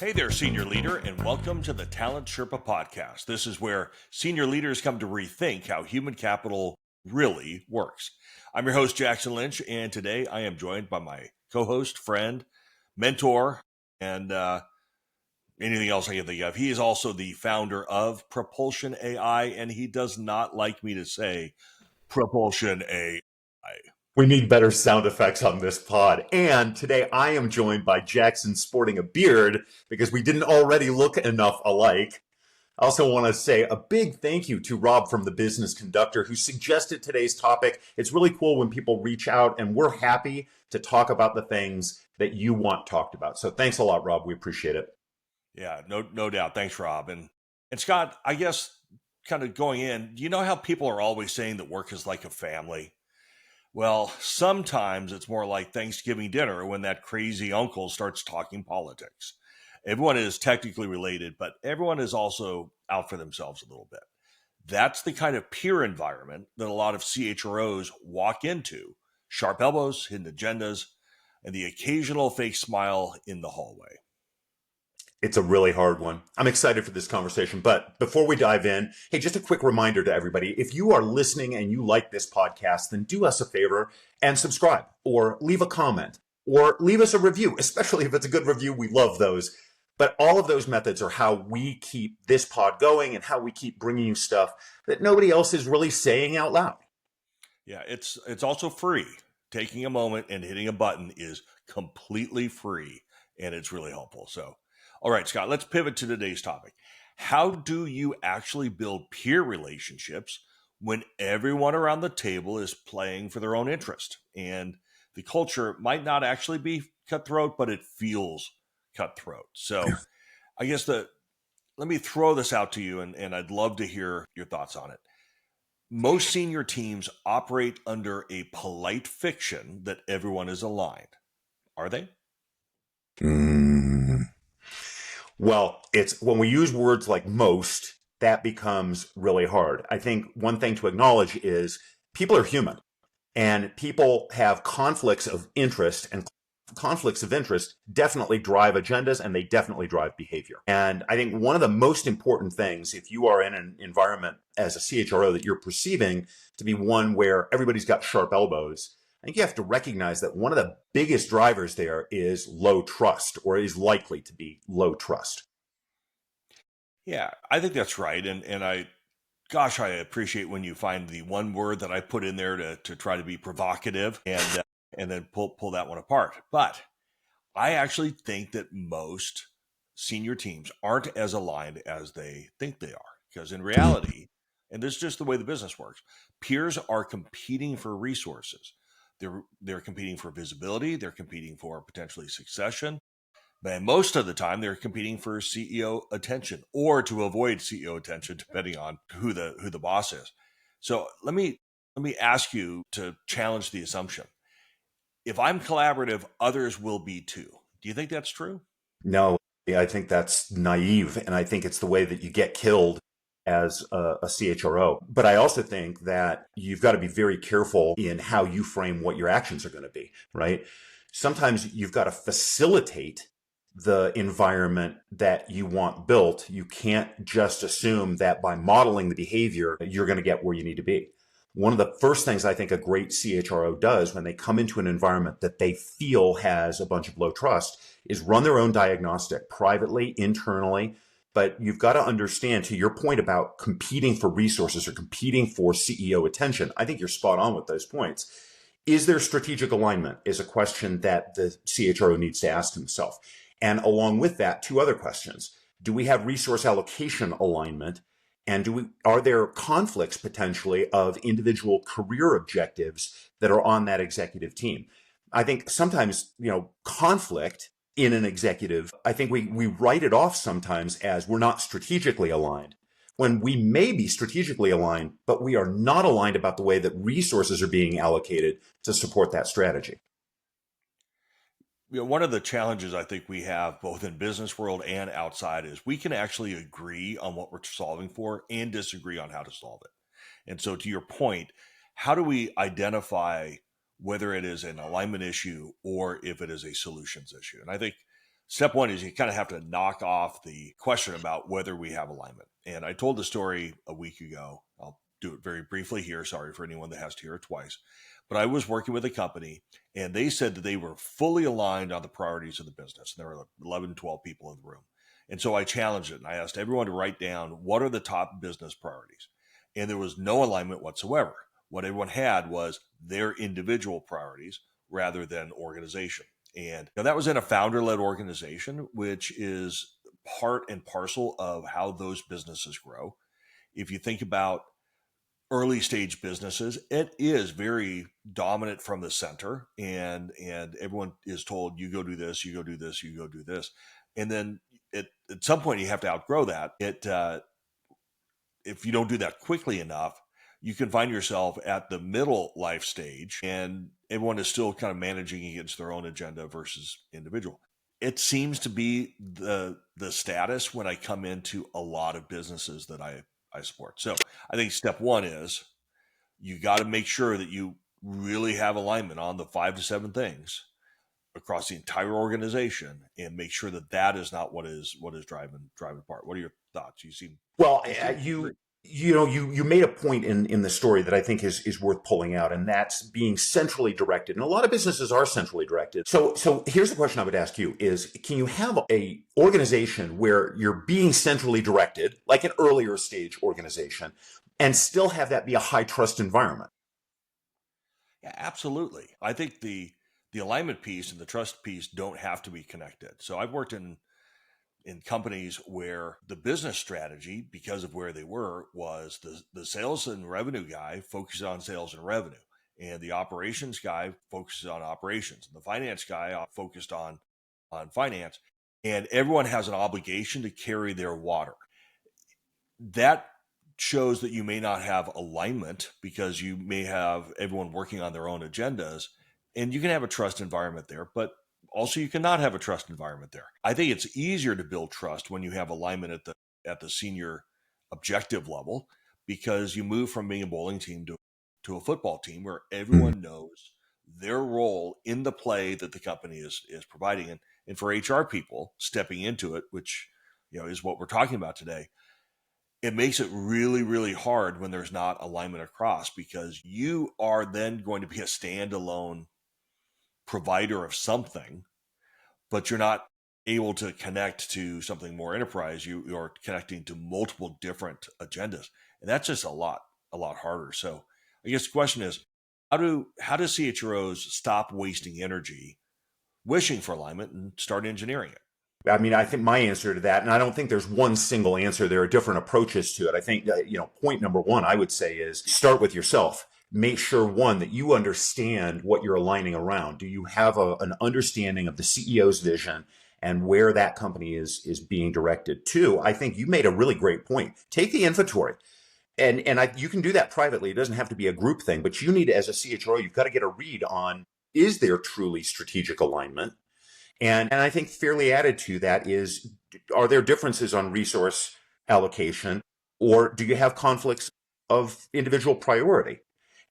Hey there, senior leader, and welcome to the Talent Sherpa podcast. This is where senior leaders come to rethink how human capital really works. I'm your host, Jackson Lynch, and today I am joined by my co-host, friend, mentor, and anything else I can think of. He is also the founder of Propulsion AI, and he does not like me to say Propulsion AI. We need better sound effects on this pod. And today I am joined by Jackson sporting a beard because we didn't already look enough alike. I also want to say a big thank you to Rob from The Business Conductor who suggested today's topic. It's really cool when people reach out, and we're happy to talk about the things that you want talked about. So thanks a lot, Rob. We appreciate it. Yeah, no doubt. Thanks, Rob. And Scott, I guess kind of going in, you know how people are always saying that work is like a family? Well, sometimes it's more like Thanksgiving dinner when that crazy uncle starts talking politics. Everyone is technically related, but everyone is also out for themselves a little bit. That's the kind of peer environment that a lot of CHROs walk into. Sharp elbows, hidden agendas, and the occasional fake smile in the hallway. It's a really hard one. I'm excited for this conversation. But before we dive in, hey, just a quick reminder to everybody. If you are listening and you like this podcast, then do us a favor and subscribe or leave a comment or leave us a review, especially if it's a good review. We love those. But all of those methods are how we keep this pod going and how we keep bringing you stuff that nobody else is really saying out loud. Yeah, it's also free. Taking a moment and hitting a button is completely free, and it's really helpful. So, all right, Scott, let's pivot to today's topic. How do you actually build peer relationships when everyone around the table is playing for their own interest? And the culture might not actually be cutthroat, but it feels cutthroat. So I guess let me throw this out to you, and I'd love to hear your thoughts on it. Most senior teams operate under a polite fiction that everyone is aligned. Are they? Well, it's when we use words like most, that becomes really hard. I think one thing to acknowledge is people are human and people have conflicts of interest, and conflicts of interest definitely drive agendas and they definitely drive behavior. And I think one of the most important things, if you are in an environment as a CHRO that you're perceiving to be one where everybody's got sharp elbows, I think you have to recognize that one of the biggest drivers there is low trust, or is likely to be low trust. Yeah, I think that's right. And I appreciate when you find the one word that I put in there to try to be provocative and then pull that one apart. But I actually think that most senior teams aren't as aligned as they think they are. Because in reality, and this is just the way the business works, peers are competing for resources. They're competing for visibility. They're competing for potentially succession. But most of the time, they're competing for CEO attention or to avoid CEO attention, depending on who the boss is. So let me ask you to challenge the assumption. If I'm collaborative, others will be too. Do you think that's true? No, I think that's naive. And I think it's the way that you get killed as a CHRO. But I also think that you've got to be very careful in how you frame what your actions are going to be, right? Sometimes you've got to facilitate the environment that you want built. You can't just assume that by modeling the behavior, you're going to get where you need to be. One of the first things I think a great CHRO does when they come into an environment that they feel has a bunch of low trust is run their own diagnostic privately, internally. But you've got to understand, to your point about competing for resources or competing for CEO attention, I think you're spot on with those points. Is there strategic alignment is a question that the CHRO needs to ask himself. And along with that, two other questions. Do we have resource allocation alignment? And are there conflicts potentially of individual career objectives that are on that executive team? I think sometimes, conflict in an executive, I think we write it off sometimes as we're not strategically aligned, when we may be strategically aligned, but we are not aligned about the way that resources are being allocated to support that strategy. One of the challenges I think we have both in business world and outside is we can actually agree on what we're solving for and disagree on how to solve it. And so to your point, how do we identify whether it is an alignment issue or if it is a solutions issue? And I think Step one is you kind of have to knock off the question about whether we have alignment. And I told the story a week ago. I'll do it very briefly here. Sorry for anyone that has to hear it twice. But I was working with a company and they said that they were fully aligned on the priorities of the business. And there were 11, 12 people in the room. And so I challenged it and I asked everyone to write down what are the top business priorities. And there was no alignment whatsoever. What everyone had was their individual priorities rather than organization. And that was in a founder-led organization, which is part and parcel of how those businesses grow. If you think about early stage businesses, it is very dominant from the center, and everyone is told, you go do this, you go do this, you go do this. And then at some point you have to outgrow that. If you don't do that quickly enough, you can find yourself at the middle life stage and everyone is still kind of managing against their own agenda versus individual. It seems to be the status when I come into a lot of businesses that I support. So I think step one is you got to make sure that you really have alignment on the 5 to 7 things across the entire organization and make sure that that is not what is driving apart. What are your thoughts? Well, You seem to agree. you made a point in the story that I think is worth pulling out, and that's being centrally directed. And a lot of businesses are centrally directed. So here's the question I would ask you: is can you have a organization where you're being centrally directed, like an earlier stage organization, and still have that be a high trust environment? Yeah, absolutely. I think the alignment piece and the trust piece don't have to be connected. So I've worked in companies where the business strategy, because of where they were, was the sales and revenue guy focuses on sales and revenue, and the operations guy focuses on operations, and the finance guy focused on finance, and everyone has an obligation to carry their water. That shows that you may not have alignment because you may have everyone working on their own agendas, and you can have a trust environment there, but also you cannot have a trust environment there. I think it's easier to build trust when you have alignment at the senior objective level, because you move from being a bowling team to a football team where everyone knows their role in the play that the company is providing. And for HR people stepping into it, which is what we're talking about today, it makes it really, really hard when there's not alignment across, because you are then going to be a standalone provider of something, but you're not able to connect to something more enterprise. You're connecting to multiple different agendas, and that's just a lot harder. So I guess the question is, how do CHROs stop wasting energy wishing for alignment and start engineering it? I mean, I think my answer to that, and I don't think there's one single answer. There are different approaches to it. I think, point number one, I would say, is start with yourself. Make sure, one, that you understand what you're aligning around. Do you have an understanding of the CEO's vision and where that company is being directed? Two, I think you made a really great point. Take the inventory. You can do that privately. It doesn't have to be a group thing, but you need, as a CHRO, you've got to get a read on, is there truly strategic alignment? And I think fairly added to that is, are there differences on resource allocation, or do you have conflicts of individual priority?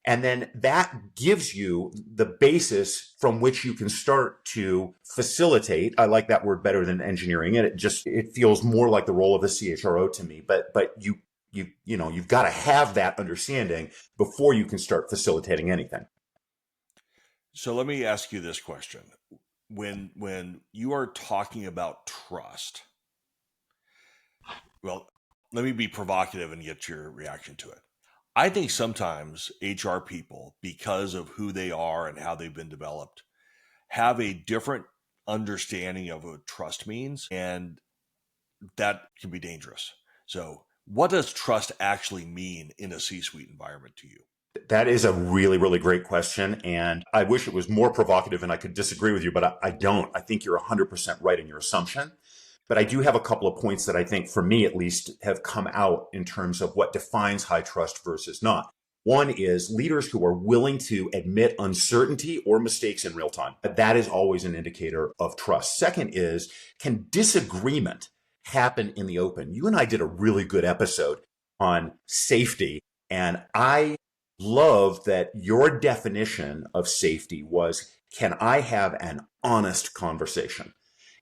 And then that gives you the basis from which you can start to facilitate. I like that word better than engineering it. It feels more like the role of the CHRO to me. But you've got to have that understanding before you can start facilitating anything. So let me ask you this question. When you are talking about trust, well, let me be provocative and get your reaction to it. I think sometimes HR people, because of who they are and how they've been developed, have a different understanding of what trust means, and that can be dangerous. So what does trust actually mean in a C-suite environment to you? That is a really, really great question. And I wish it was more provocative and I could disagree with you, but I don't. I think you're 100% right in your assumption. But I do have a couple of points that I think, for me at least, have come out in terms of what defines high trust versus not. One is leaders who are willing to admit uncertainty or mistakes in real time. That is always an indicator of trust. Second is, can disagreement happen in the open? You and I did a really good episode on safety, and I love that your definition of safety was, can I have an honest conversation?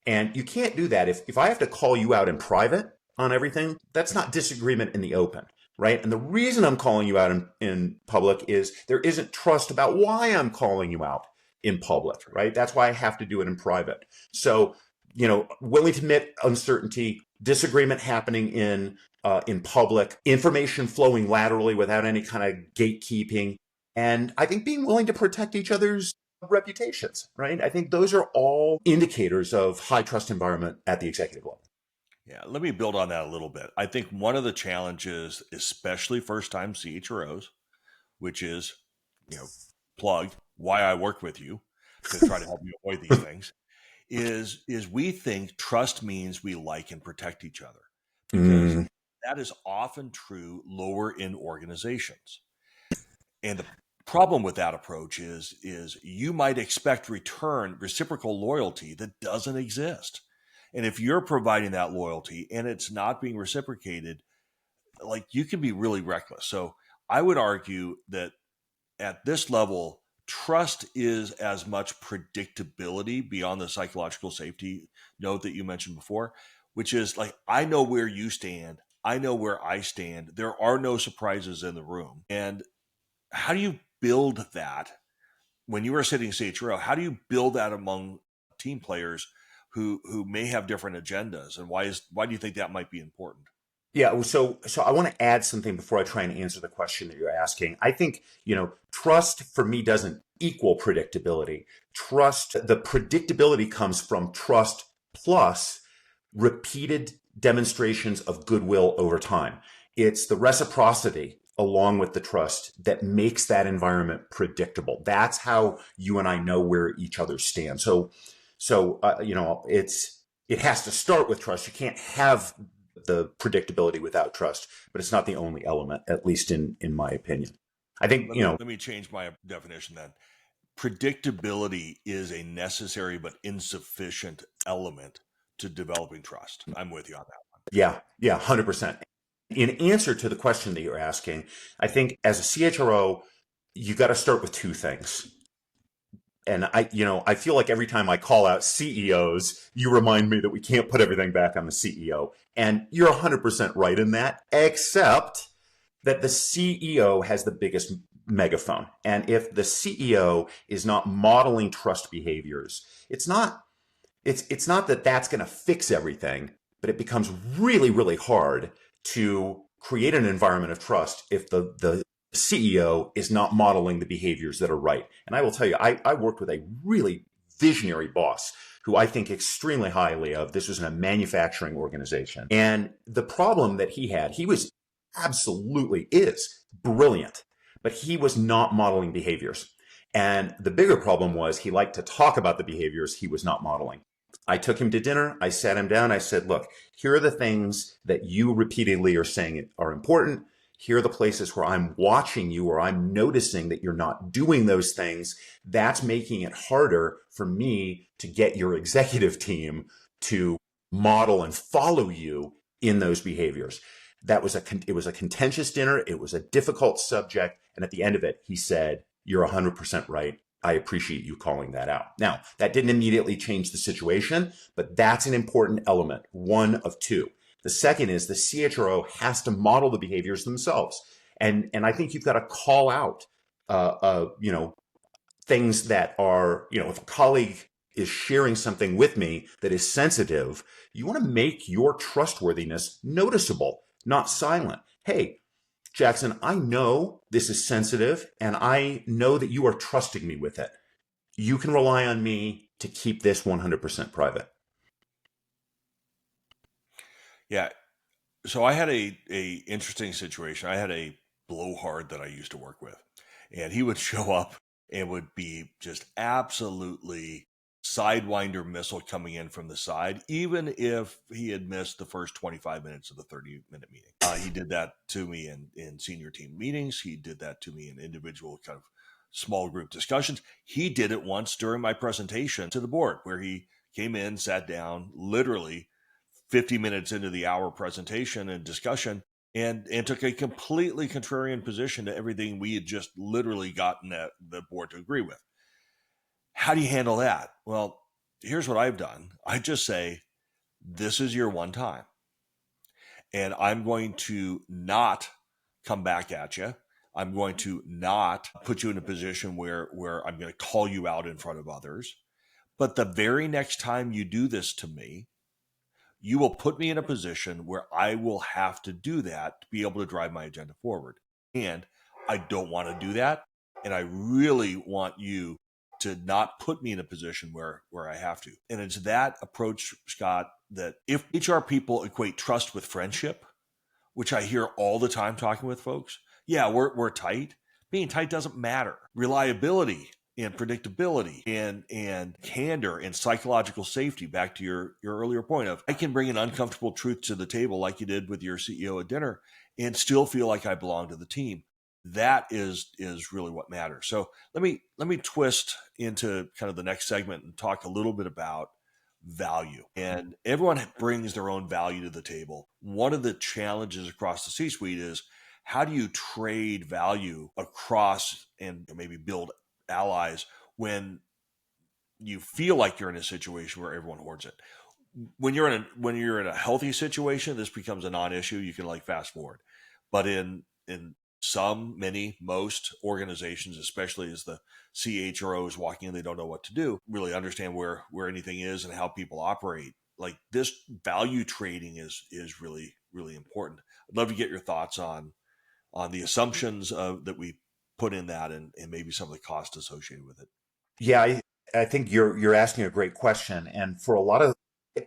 And you can't do that. If I have to call you out in private on everything, that's not disagreement in the open, right? And the reason I'm calling you out in public is there isn't trust about why I'm calling you out in public, right? That's why I have to do it in private. So, willing to admit uncertainty, disagreement happening in public, information flowing laterally without any kind of gatekeeping, and I think being willing to protect each other's reputations, right? I think those are all indicators of high trust environment at the executive level. Yeah, let me build on that a little bit. I think one of the challenges, especially first time CHROs, which is, plugged why I work with you to try to help you avoid these things, is we think trust means we like and protect each other, because Mm, that is often true lower in organizations. And the problem with that approach is you might expect reciprocal loyalty that doesn't exist. And if you're providing that loyalty and it's not being reciprocated, like, you can be really reckless. So I would argue that at this level, trust is as much predictability beyond the psychological safety note that you mentioned before, which is like, I know where you stand. I know where I stand. There are no surprises in the room. And how do you build that when you are sitting CHRO? How do you build that among team players who may have different agendas? And why do you think that might be important? yeah, so I want to add something before I try and answer the question that you're asking. I think, trust for me doesn't equal predictability. The predictability comes from trust plus repeated demonstrations of goodwill over time. It's the reciprocity along with the trust that makes that environment predictable. That's how you and I know where each other stand. It has to start with trust. You can't have the predictability without trust, but it's not the only element, at least in my opinion. I think, Let me change my definition then. Predictability is a necessary but insufficient element to developing trust. I'm with you on that one. yeah, 100%. In answer to the question that you're asking, I think as a CHRO, you got to start with two things. And I feel like every time I call out CEOs, you remind me that we can't put everything back on the CEO. And you're 100% right in that, except that the CEO has the biggest megaphone. And if the CEO is not modeling trust behaviors, it's not that that's going to fix everything, but it becomes really, really hard to create an environment of trust if the CEO is not modeling the behaviors that are right. And I will tell you, I worked with a really visionary boss who I think extremely highly of. This was in a manufacturing organization. And the problem that he was absolutely is brilliant, but he was not modeling behaviors. And the bigger problem was he liked to talk about the behaviors he was not modeling. I took him to dinner. I sat him down. I said, look, here are the things that you repeatedly are saying are important. Here are the places where I'm watching you or I'm noticing that you're not doing those things. That's making it harder for me to get your executive team to model and follow you in those behaviors. It was a contentious dinner. It was a difficult subject. And at the end of it, he said, you're 100% right. I appreciate you calling that out. Now, that didn't immediately change the situation, but that's an important element, one of two. The second is the CHRO has to model the behaviors themselves. And I think you've got to call out, things that are, if a colleague is sharing something with me that is sensitive, you want to make your trustworthiness noticeable, not silent. Hey, Jackson, I know this is sensitive and I know that you are trusting me with it. You can rely on me to keep this 100% private. Yeah. So I had a interesting situation. I had a blowhard that I used to work with, and he would show up and would be just absolutely sidewinder missile coming in from the side, even if he had missed the first 25 minutes of the 30-minute meeting. He did that to me in senior team meetings. He did that to me in individual kind of small group discussions. He did it once during my presentation to the board, where he came in, sat down, literally 50 minutes into the hour presentation and discussion, and took a completely contrarian position to everything we had just literally gotten the board to agree with. How do you handle that? Well, Here's what I've done. I just say, this is your one time. And I'm going to not come back at you. I'm going to not put you in a position where I'm going to call you out in front of others. But the very next time you do this to me, you will put me in a position where I will have to do that to be able to drive my agenda forward. And I don't want to do that. And I really want you to not put me in a position where I have to. And it's that approach, Scott, that if HR people equate trust with friendship, which I hear all the time talking with folks, yeah, we're tight. Being tight doesn't matter. Reliability and predictability and candor and psychological safety, back to your earlier point of, I can bring an uncomfortable truth to the table like you did with your CEO at dinner and still feel like I belong to the team. That is really what matters. So let me twist into kind of the next segment and talk a little bit about value. And everyone brings their own value to the table. One of the challenges across the C-suite is, how do you trade value across and maybe build allies when you feel like you're in a situation where everyone hoards it? When you're in a healthy situation, this becomes a non-issue. You can like fast forward. But in most organizations, especially as the CHROs walking in, they don't know what to do, really understand where anything is and how people operate. Like, this value trading is really, really important. I'd love to get your thoughts on the assumptions that we put in that, and maybe some of the cost associated with it. Yeah, I think you're asking a great question. And for a lot of,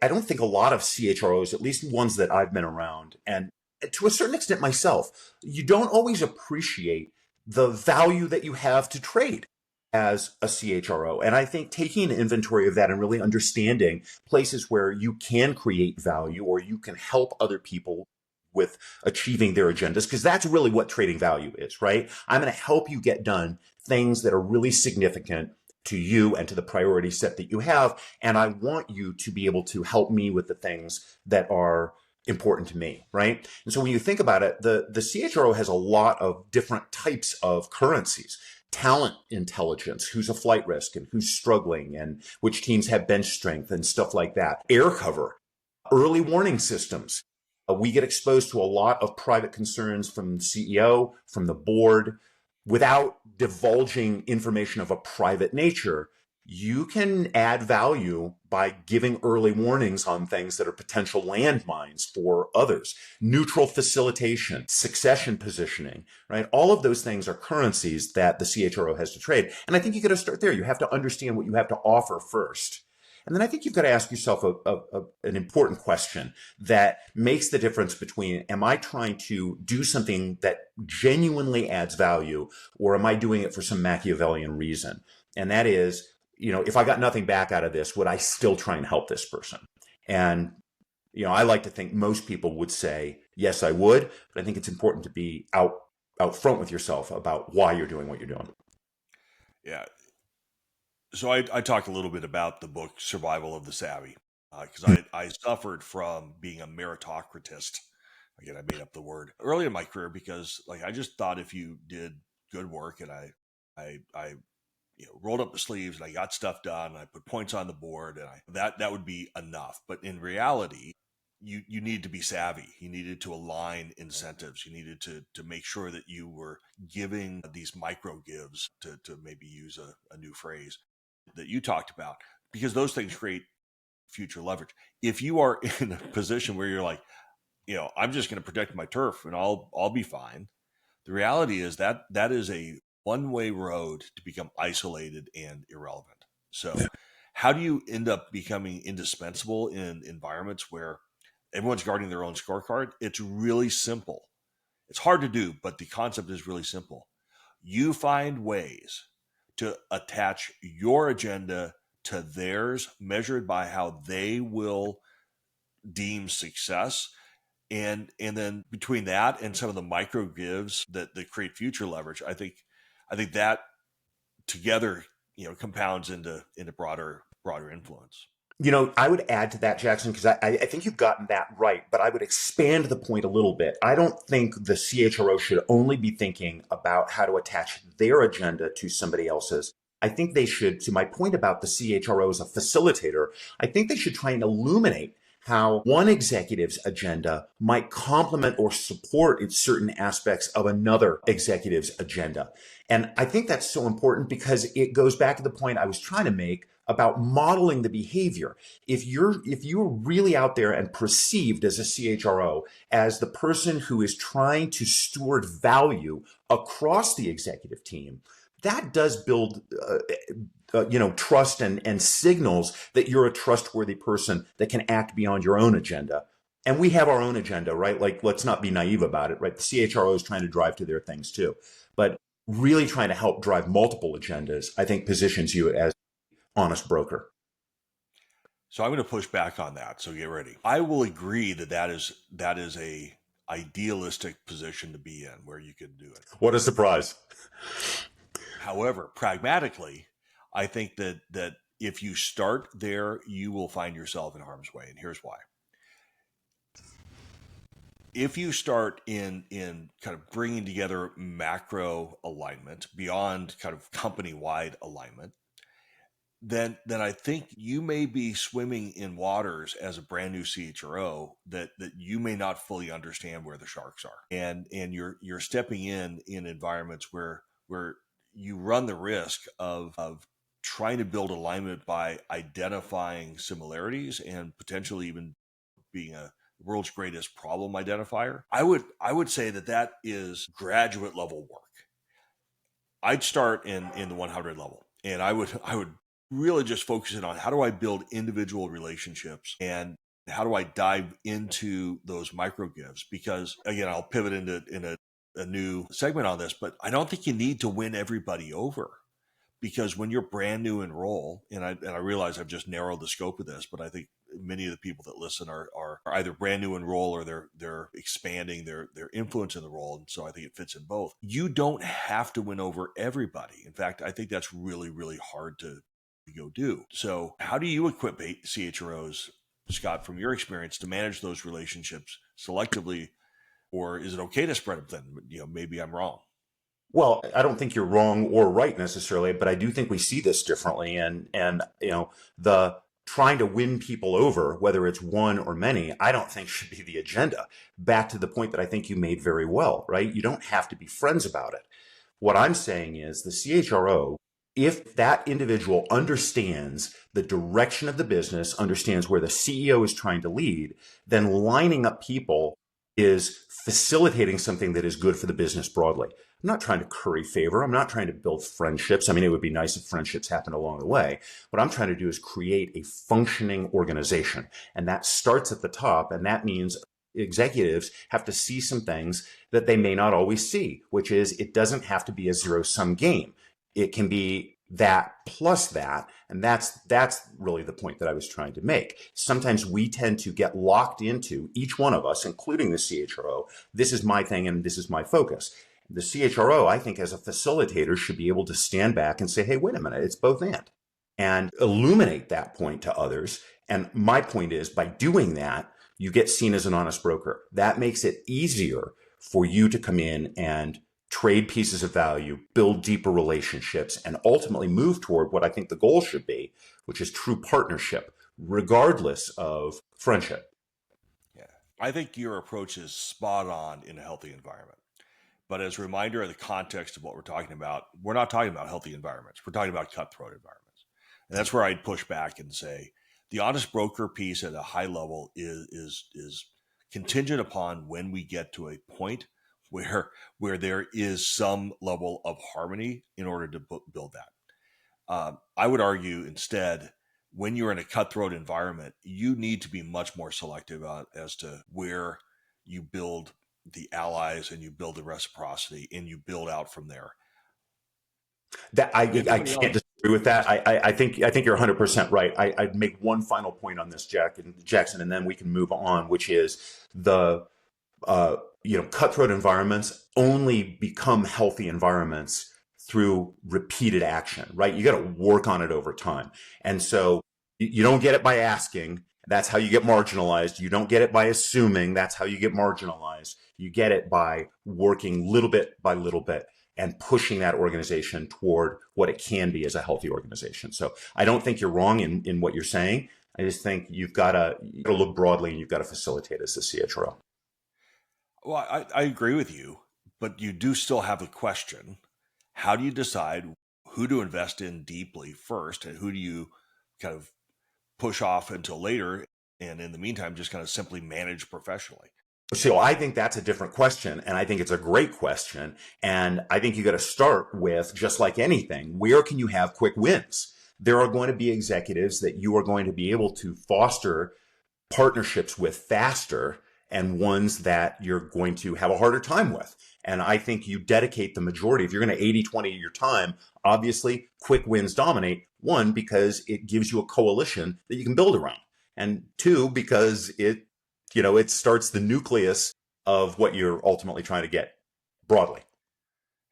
I don't think a lot of CHROs, at least ones that I've been around, and to a certain extent myself, you don't always appreciate the value that you have to trade as a CHRO. And I think taking an inventory of that and really understanding places where you can create value or you can help other people with achieving their agendas, because that's really what trading value is, right? I'm going to help you get done things that are really significant to you and to the priority set that you have. And I want you to be able to help me with the things that are important to me, right? And so when you think about it, the CHRO has a lot of different types of currencies. Talent intelligence, who's a flight risk and who's struggling and which teams have bench strength and stuff like that. Air cover, early warning systems. We get exposed to a lot of private concerns from the CEO, from the board. Without divulging information of a private nature, you can add value by giving early warnings on things that are potential landmines for others. Neutral facilitation, succession positioning, right? All of those things are currencies that the CHRO has to trade. And I think you got to start there. You have to understand what you have to offer first. And then I think you've got to ask yourself an important question that makes the difference between, am I trying to do something that genuinely adds value, or am I doing it for some Machiavellian reason? And that is, if I got nothing back out of this, would I still try and help this person? And, I like to think most people would say, yes, I would. But I think it's important to be out front with yourself about why you're doing what you're doing. Yeah. So I talked a little bit about the book Survival of the Savvy, because I suffered from being a meritocratist. Again, I made up the word early in my career, because like, I just thought if you did good work and I rolled up the sleeves and I got stuff done and I put points on the board, and that would be enough. But in reality, you need to be savvy. You needed to align incentives. You needed to make sure that you were giving these micro gives, to maybe use a new phrase that you talked about, because those things create future leverage. If you are in a position where you're like, I'm just going to protect my turf and I'll be fine, the reality is that is a one-way road to become isolated and irrelevant. So how do you end up becoming indispensable in environments where everyone's guarding their own scorecard? It's really simple. It's hard to do, but the concept is really simple. You find ways to attach your agenda to theirs, measured by how they will deem success. And then between that and some of the micro gives that create future leverage, I think that together, compounds into broader influence. I would add to that, Jackson, because I think you've gotten that right, but I would expand the point a little bit. I don't think the CHRO should only be thinking about how to attach their agenda to somebody else's. I think they should, to my point about the CHRO as a facilitator, I think they should try and illuminate how one executive's agenda might complement or support in certain aspects of another executive's agenda. And I think that's so important because it goes back to the point I was trying to make about modeling the behavior. If you're really out there and perceived as a CHRO as the person who is trying to steward value across the executive team, that does build trust and signals that you're a trustworthy person that can act beyond your own agenda. And we have our own agenda, right? Like, let's not be naive about it, right? The CHRO is trying to drive to their things too. But really trying to help drive multiple agendas, I think positions you as an honest broker. So I'm going to push back on that. So get ready. I will agree that that is a idealistic position to be in where you can do it. What a surprise. However, pragmatically, I think that if you start there, you will find yourself in harm's way. And here's why. If you start in kind of bringing together macro alignment beyond kind of company-wide alignment, then I think you may be swimming in waters as a brand new CHRO that you may not fully understand where the sharks are, and you're stepping in environments where you run the risk of trying to build alignment by identifying similarities and potentially even being a world's greatest problem identifier. I would say that is graduate level work. I'd start in the 100 level, and I would really just focus in on how do I build individual relationships and how do I dive into those micro gives? Because again, I'll pivot into a new segment on this, but I don't think you need to win everybody over. Because when you're brand new in role, and I realize I've just narrowed the scope of this, but I think many of the people that listen are either brand new in role or they're expanding their influence in the role, and so I think it fits in both. You don't have to win over everybody. In fact, I think that's really, really hard to go do. So how do you equip CHROs, Scott, from your experience, to manage those relationships selectively, or is it okay to spread them thin? Maybe I'm wrong. Well, I don't think you're wrong or right necessarily, but I do think we see this differently. And the trying to win people over, whether it's one or many, I don't think should be the agenda. Back to the point that I think you made very well, right? You don't have to be friends about it. What I'm saying is the CHRO, if that individual understands the direction of the business, understands where the CEO is trying to lead, then lining up people is facilitating something that is good for the business broadly. I'm not trying to curry favor. I'm not trying to build friendships. I mean, it would be nice if friendships happened along the way. What I'm trying to do is create a functioning organization. And that starts at the top. And that means executives have to see some things that they may not always see, which is it doesn't have to be a zero-sum game. It can be that plus that. And that's really the point that I was trying to make. Sometimes we tend to get locked into, each one of us, including the CHRO, this is my thing and this is my focus. The CHRO, I think, as a facilitator, should be able to stand back and say, hey, wait a minute, it's both and illuminate that point to others. And my point is, by doing that, you get seen as an honest broker. That makes it easier for you to come in and trade pieces of value, build deeper relationships, and ultimately move toward what I think the goal should be, which is true partnership, regardless of friendship. Yeah, I think your approach is spot on in a healthy environment. But as a reminder of the context of what we're talking about, we're not talking about healthy environments. We're talking about cutthroat environments. And that's where I'd push back and say the honest broker piece at a high level is contingent upon when we get to a point where there is some level of harmony in order to build that. I would argue instead, when you're in a cutthroat environment, you need to be much more selective as to where you build the allies and you build the reciprocity and you build out from there. That I can't disagree with that. I think you're 100% right. I'd make one final point on this, Jackson, and then we can move on, which is the cutthroat environments only become healthy environments through repeated action, right? You got to work on it over time. And so you don't get it by asking. That's how you get marginalized. You don't get it by assuming. That's how you get marginalized. You get it by working little bit by little bit. and pushing that organization toward what it can be as a healthy organization. So I don't think you're wrong in what you're saying. I just think you've got to look broadly and you've got to facilitate as a CHRO. Well, I agree with you, but you do still have a question. How do you decide who to invest in deeply first, and who do you kind of push off until later, and in the meantime, just kind of simply manage professionally? So I think that's a different question. And I think it's a great question. And I think you got to start with, just like anything, where can you have quick wins? There are going to be executives that you are going to be able to foster partnerships with faster, and ones that you're going to have a harder time with. And I think you dedicate the majority, if you're going to 80-20 your time, obviously quick wins dominate. One, because it gives you a coalition that you can build around. And two, because it starts the nucleus of what you're ultimately trying to get broadly.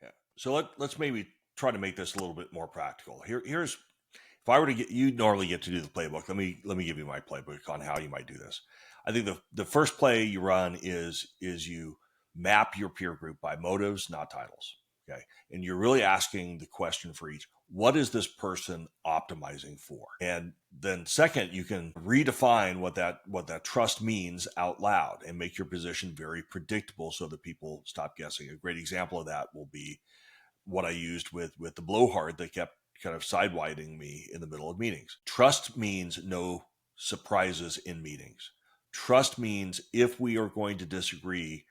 Yeah. So let's maybe try to make this a little bit more practical. Here's, if I were to you normally get to do the playbook. Let me give you my playbook on how you might do this. I think the first play you run is you map your peer group by motives, not titles. Okay. And you're really asking the question for each: what is this person optimizing for? And then second, you can redefine what that trust means out loud and make your position very predictable so that people stop guessing. A great example of that will be what I used with the blowhard that kept kind of sidewinding me in the middle of meetings. Trust means no surprises in meetings. Trust means if we are going to disagree,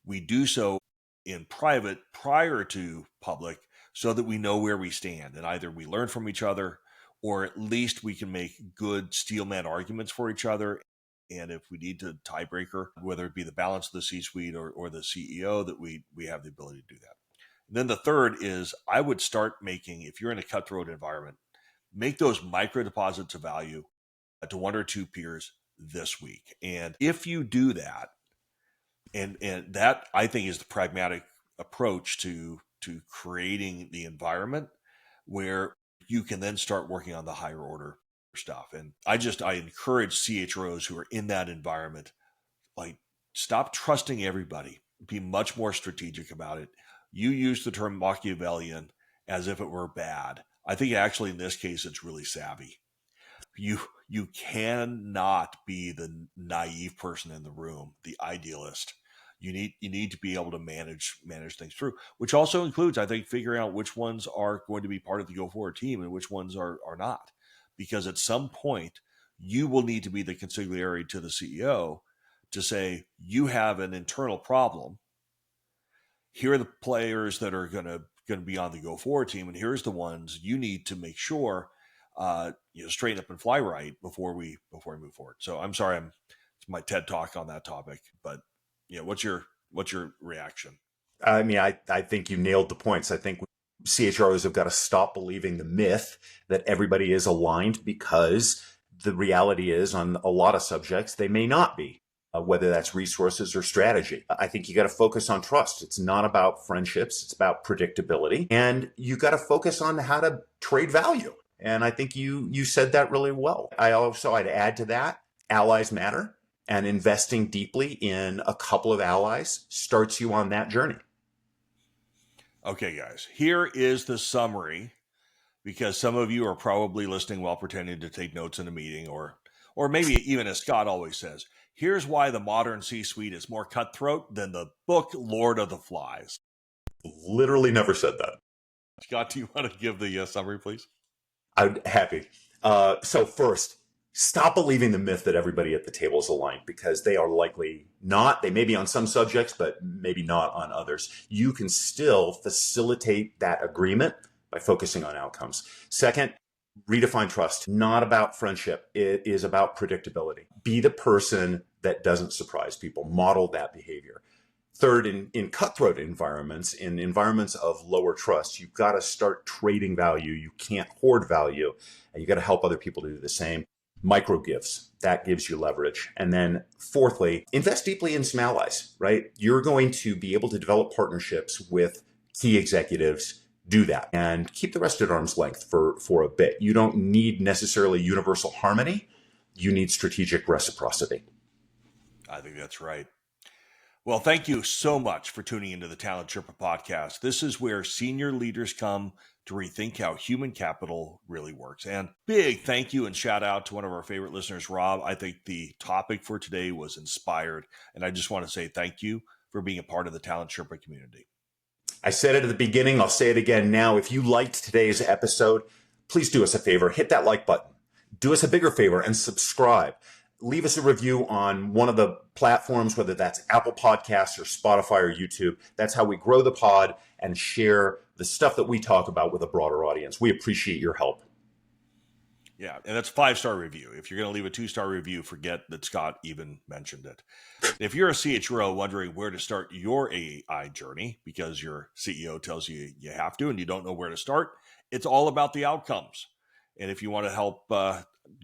we do so in private prior to public, so that we know where we stand, and either we learn from each other, or at least we can make good steelman arguments for each other. And if we need to tiebreaker, whether it be the balance of the C-suite or the CEO, that we have the ability to do that. And then the third is, I would start making, if you're in a cutthroat environment, make those micro deposits of value to one or two peers this week. And if you do that, and that I think is the pragmatic approach to creating the environment where you can then start working on the higher order stuff. And I encourage CHROs who are in that environment, like, stop trusting everybody. Be much more strategic about it. You use the term Machiavellian as if it were bad. I think actually in this case, it's really savvy. You cannot be the naive person in the room, the idealist. You need to be able to manage things through, which also includes, I think, figuring out which ones are going to be part of the go forward team and which ones are not. Because at some point, you will need to be the consigliere to the CEO to say, you have an internal problem. Here are the players that are going to be on the go forward team, and here's the ones you need to make sure straighten up and fly right before we move forward. So I'm sorry, it's my TED talk on that topic, but what's your reaction? I mean, I think you nailed the points. I think CHROs have got to stop believing the myth that everybody is aligned, because the reality is, on a lot of subjects, they may not be, whether that's resources or strategy. I think you got to focus on trust. It's not about friendships. It's about predictability. And you got to focus on how to trade value. And I think you said that really well. I'd add to that, allies matter. And investing deeply in a couple of allies starts you on that journey. Okay, guys, here is the summary, because some of you are probably listening while pretending to take notes in a meeting, or maybe even, as Scott always says, here's why the modern C-suite is more cutthroat than the book Lord of the Flies. Literally never said that. Scott, do you want to give the summary, please? I'm happy. So first, stop believing the myth that everybody at the table is aligned, because they are likely not. They may be on some subjects, but maybe not on others. You can still facilitate that agreement by focusing on outcomes. Second, redefine trust. Not about friendship. It is about predictability. Be the person that doesn't surprise people. Model that behavior. Third, in cutthroat environments, in environments of lower trust, you've got to start trading value. You can't hoard value, and you got to help other people to do the same. Micro gifts, that gives you leverage. And then fourthly, invest deeply in some allies, right? You're going to be able to develop partnerships with key executives. Do that and keep the rest at arm's length for a bit. You don't need necessarily universal harmony. You need strategic reciprocity. I think that's right. Well, thank you so much for tuning into the Talent Sherpa podcast. This is where senior leaders come to rethink how human capital really works. And big thank you and shout out to one of our favorite listeners, Rob. I think the topic for today was inspired. And I just want to say thank you for being a part of the Talent Sherpa community. I said it at the beginning. I'll say it again now. If you liked today's episode, please do us a favor. Hit that like button. Do us a bigger favor and subscribe. Leave us a review on one of the platforms, whether that's Apple Podcasts or Spotify or YouTube. That's how we grow the pod and share the stuff that we talk about with a broader audience. We appreciate your help. Yeah, and that's 5-star review. If you're going to leave a 2-star review, forget that Scott even mentioned it. If you're a CHRO wondering where to start your AI journey because your CEO tells you you have to and you don't know where to start, it's all about the outcomes. And if you want to help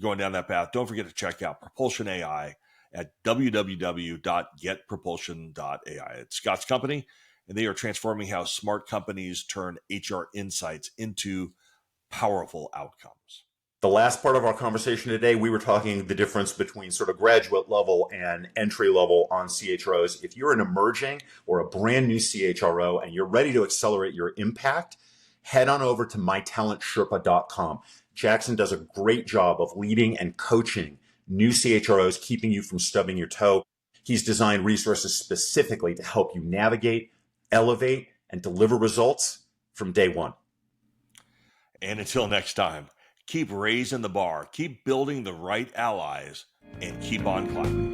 going down that path, don't forget to check out Propulsion AI at www.getpropulsion.ai. It's Scott's company, and they are transforming how smart companies turn HR insights into powerful outcomes. The last part of our conversation today, we were talking the difference between sort of graduate level and entry level on CHROs. If you're an emerging or a brand new CHRO and you're ready to accelerate your impact, head on over to mytalentsherpa.com. Jackson does a great job of leading and coaching new CHROs, keeping you from stubbing your toe. He's designed resources specifically to help you navigate, elevate, and deliver results from day one. And until next time, keep raising the bar, keep building the right allies, and keep on climbing.